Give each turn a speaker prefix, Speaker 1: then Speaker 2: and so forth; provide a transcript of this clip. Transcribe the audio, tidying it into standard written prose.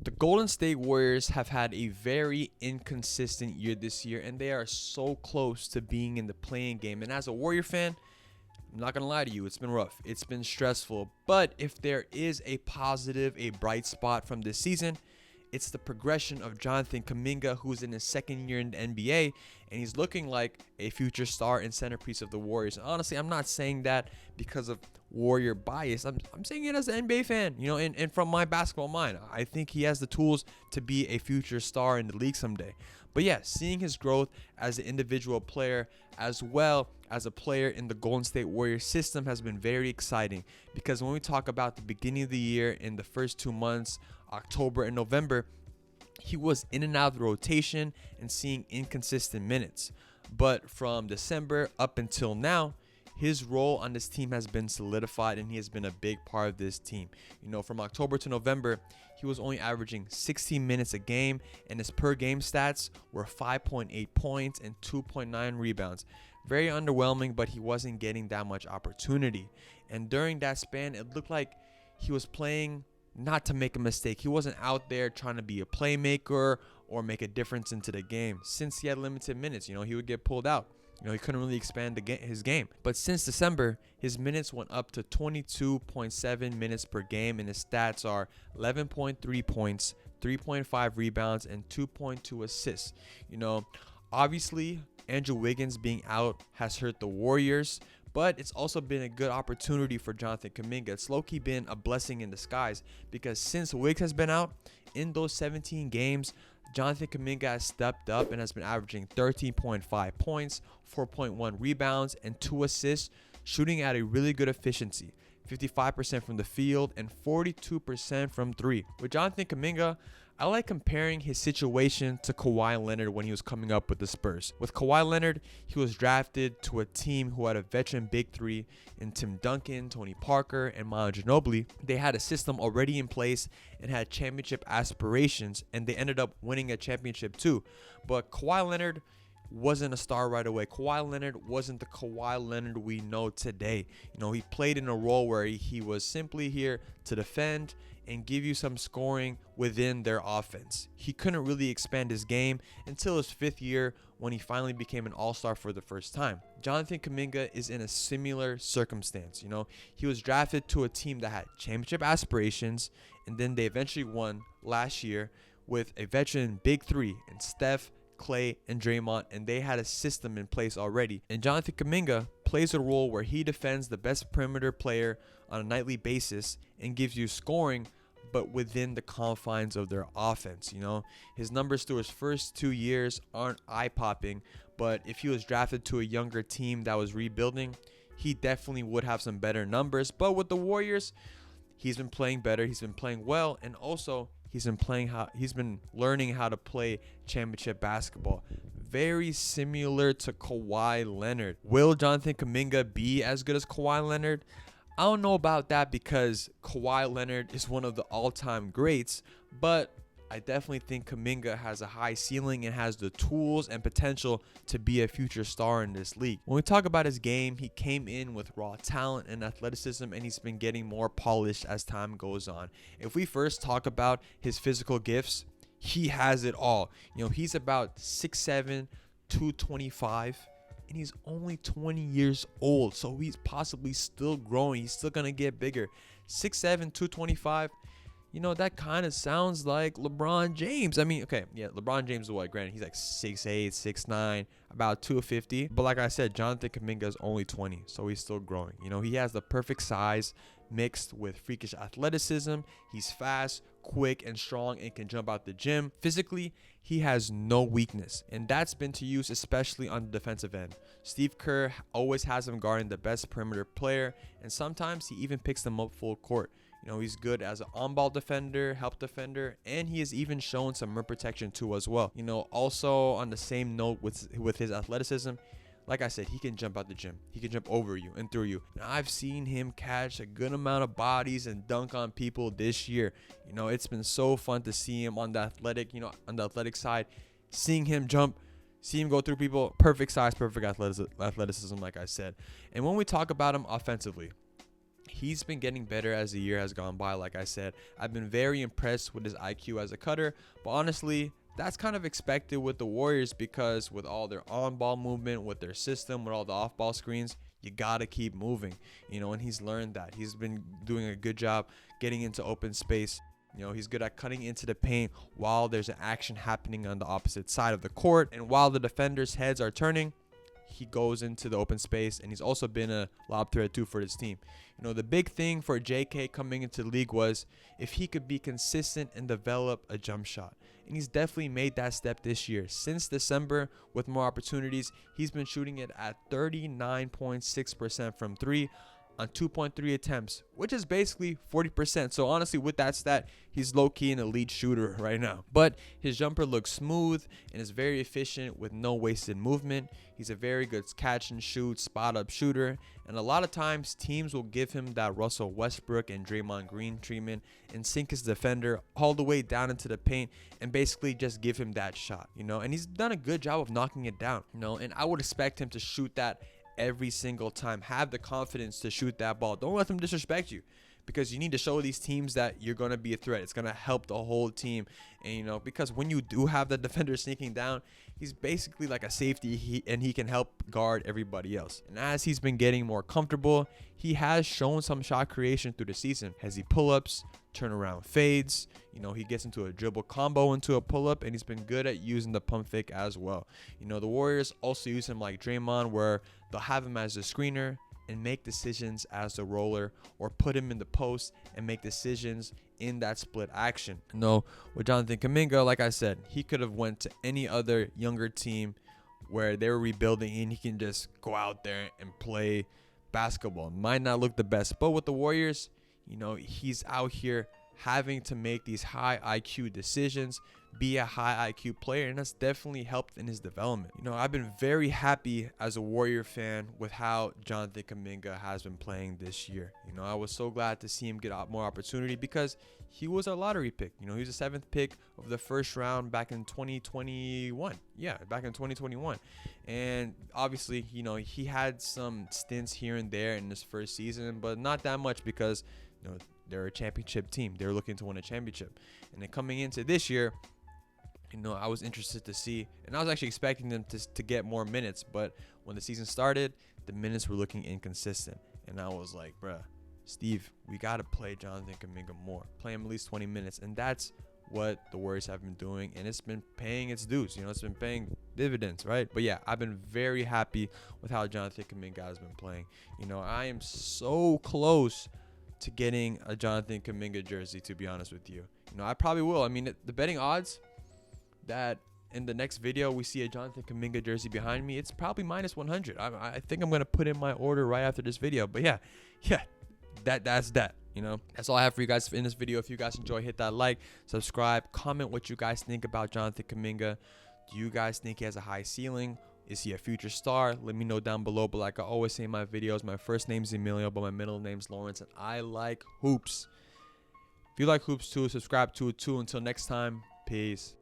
Speaker 1: The Golden State Warriors have had a very inconsistent year this year, and they are so close to being in the play-in game. And as a Warrior fan, I'm not going to lie to you, it's been rough. It's been stressful. But if there is a positive, a bright spot from this season, it's the progression of Jonathan Kuminga, who's in his second year in the NBA, and he's looking like a future star and centerpiece of the Warriors. And honestly, I'm not saying that because of Warrior bias. I'm saying it as an NBA fan, and from my basketball mind. I think he has the tools to be a future star in the league someday. But yeah, seeing his growth as an individual player as well as a player in the Golden State Warriors system has been very exciting, because when we talk about the beginning of the year, in the first 2 months, October and November, he was in and out of the rotation and seeing inconsistent minutes. But from December up until now, his role on this team has been solidified, and he has been a big part of this team. From October to November, he was only averaging 16 minutes a game, and his per game stats were 5.8 points and 2.9 rebounds. Very underwhelming, but he wasn't getting that much opportunity. And during that span, it looked like he was playing not to make a mistake. He wasn't out there trying to be a playmaker or make a difference into the game. Since he had limited minutes, he would get pulled out. He couldn't really expand his game. But since December, his minutes went up to 22.7 minutes per game, and his stats are 11.3 points, 3.5 rebounds, and 2.2 assists. Obviously, Andrew Wiggins being out has hurt the Warriors, but it's also been a good opportunity for Jonathan Kuminga. It's low-key been a blessing in disguise, because since Wiggs has been out, in those 17 games, Jonathan Kuminga has stepped up and has been averaging 13.5 points, 4.1 rebounds, and 2 assists, shooting at a really good efficiency, 55% from the field and 42% from 3. With Jonathan Kuminga, I like comparing his situation to Kawhi Leonard when he was coming up with the Spurs. With Kawhi Leonard, he was drafted to a team who had a veteran big three in Tim Duncan, Tony Parker, and Manu Ginobili. They had a system already in place and had championship aspirations, and they ended up winning a championship too. But Kawhi Leonard wasn't a star right away. Kawhi Leonard wasn't the Kawhi Leonard we know today. He played in a role where he was simply here to defend and give you some scoring within their offense. He couldn't really expand his game until his 5th year, when he finally became an all-star for the first time. Jonathan Kuminga is in a similar circumstance. He was drafted to a team that had championship aspirations, and then they eventually won last year with a veteran big three in Steph, Clay, and Draymond, and they had a system in place already. And Jonathan Kuminga plays a role where he defends the best perimeter player on a nightly basis and gives you scoring, but within the confines of their offense. His numbers through his first 2 years aren't eye-popping, but if he was drafted to a younger team that was rebuilding, he definitely would have some better numbers. But with the Warriors, he's been playing better, he's been playing well, and also he's been learning how to play championship basketball. Very similar to Kawhi Leonard. Will Jonathan Kuminga be as good as Kawhi Leonard? I don't know about that, because Kawhi Leonard is one of the all-time greats, but I definitely think Kuminga has a high ceiling and has the tools and potential to be a future star in this league. When we talk about his game, he came in with raw talent and athleticism, and he's been getting more polished as time goes on. If we first talk about his physical gifts, he has it all. He's about 6'7", 225, and he's only 20 years old, so he's possibly still growing. He's still gonna get bigger. 6'7", 225. That kind of sounds like LeBron James. LeBron James is what? Granted, he's like 6'8", 6'9", about 250. But like I said, Jonathan Kuminga is only 20, so he's still growing. He has the perfect size mixed with freakish athleticism. He's fast, quick, and strong, and can jump out the gym. Physically, he has no weakness, and that's been to use especially on the defensive end. Steve Kerr always has him guarding the best perimeter player, and sometimes he even picks them up full court. He's good as an on-ball defender, help defender, and he has even shown some rim protection too as well. Also on the same note with his athleticism, like I said, he can jump out the gym. He can jump over you and through you. And I've seen him catch a good amount of bodies and dunk on people this year. It's been so fun to see him on the athletic side, seeing him jump, see him go through people. Perfect size, perfect athleticism, like I said. And when we talk about him offensively, He's been getting better as the year has gone by. Like I said, I've been very impressed with his IQ as a cutter, but honestly, that's kind of expected with the Warriors because with all their on-ball movement, with their system, with all the off-ball screens, you got to keep moving, and he's learned that. He's been doing a good job getting into open space. He's good at cutting into the paint while there's an action happening on the opposite side of the court. And while the defenders' heads are turning, he goes into the open space, and he's also been a lob threat too for his team. The big thing for JK coming into the league was if he could be consistent and develop a jump shot. And he's definitely made that step this year. Since December, with more opportunities, he's been shooting it at 39.6% from 3 on 2.3 attempts, which is basically 40%. So honestly, with that stat, he's low-key an elite shooter right now. But his jumper looks smooth and is very efficient with no wasted movement. He's a very good catch and shoot, spot-up shooter. And a lot of times, teams will give him that Russell Westbrook and Draymond Green treatment and sink his defender all the way down into the paint and basically just give him that shot, And he's done a good job of knocking it down, And I would expect him to shoot that every single time. Have the confidence to shoot that ball. Don't let them disrespect you, because you need to show these teams that you're going to be a threat. It's going to help the whole team. And because when you do have the defender sneaking down, he's basically like a safety, and he can help guard everybody else. And as he's been getting more comfortable, he has shown some shot creation through the season. Has he pull-ups, turnaround fades, he gets into a dribble combo into a pull-up, and he's been good at using the pump fake as well. The Warriors also use him like Draymond, where they'll have him as a screener and make decisions as a roller, or put him in the post and make decisions in that split action. With Jonathan Kuminga, like I said, he could have went to any other younger team where they were rebuilding, and he can just go out there and play basketball. Might not look the best, but with the Warriors, he's out here having to make these high IQ decisions, be a high IQ player, and that's definitely helped in his development. I've been very happy as a Warrior fan with how Jonathan Kuminga has been playing this year. I was so glad to see him get more opportunity because he was a lottery pick. He was the 7th pick of the first round back in 2021. Yeah, back in 2021. And obviously, he had some stints here and there in his first season, but not that much because, they're a championship team. They're looking to win a championship. And then coming into this year, I was interested to see, and I was actually expecting them to get more minutes, but when the season started, the minutes were looking inconsistent. And I was like, bruh, Steve, we got to play Jonathan Kuminga more. Play him at least 20 minutes. And that's what the Warriors have been doing, and it's been paying its dues. It's been paying dividends, right? But yeah, I've been very happy with how Jonathan Kuminga has been playing. I am so close to getting a Jonathan Kuminga jersey, to be honest with you. I probably will. I mean, the betting odds that in the next video we see a Jonathan Kuminga jersey behind me, it's probably minus 100. I think I'm going to put in my order right after this video. But yeah, that's that. That's all I have for you guys in this video. If you guys enjoy, hit that like, subscribe, comment what you guys think about Jonathan Kuminga. Do you guys think he has a high ceiling? Is he a future star? Let me know down below. But like I always say in my videos, my first name's Emilio, but my middle name's Lawrence, and I like hoops. If you like hoops too, subscribe to it too. Until next time, peace.